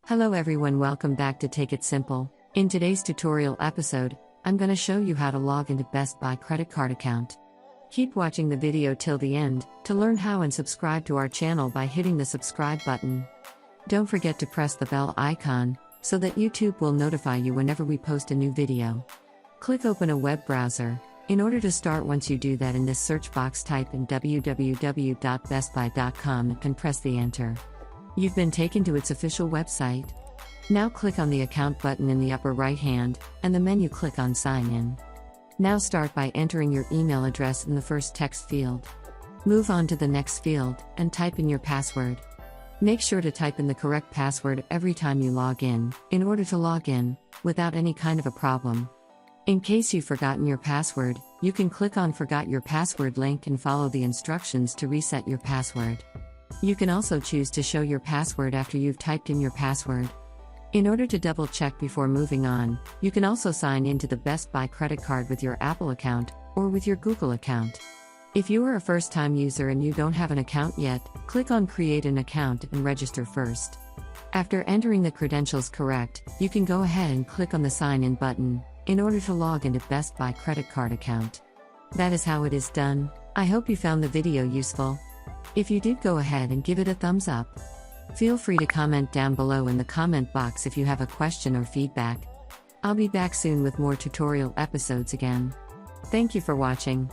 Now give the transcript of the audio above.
Hello everyone, welcome back to Take It Simple. In today's tutorial episode, I'm going to show you how to log into Best Buy credit card account. Keep watching the video till the end to learn how and subscribe to our channel by hitting the subscribe button. Don't forget to press the bell icon so that YouTube will notify you whenever we post a new video. Click open a web browser. In order to start, once you do that, in this search box type in www.bestbuy.com and press the enter. You've been taken to its official website. Now click on the account button in the upper right hand, and the menu click on sign in. Now start by entering your email address in the first text field. Move on to the next field, and type in your password. Make sure to type in the correct password every time you log in order to log in, without any kind of a problem. In case you've forgotten your password, you can click on Forgot Your Password link and follow the instructions to reset your password. You can also choose to show your password after you've typed in your password. In order to double check before moving on, you can also sign into the Best Buy credit card with your Apple account or with your Google account. If you are a first-time user and you don't have an account yet, click on Create an Account and register first. After entering the credentials correct, you can go ahead and click on the Sign In button in order to log into Best Buy credit card account. That is how it is done. I hope you found the video useful. If you did, go ahead and give it a thumbs up. Feel free to comment down below in the comment box if you have a question or feedback. I'll be back soon with more tutorial episodes again. Thank you for watching.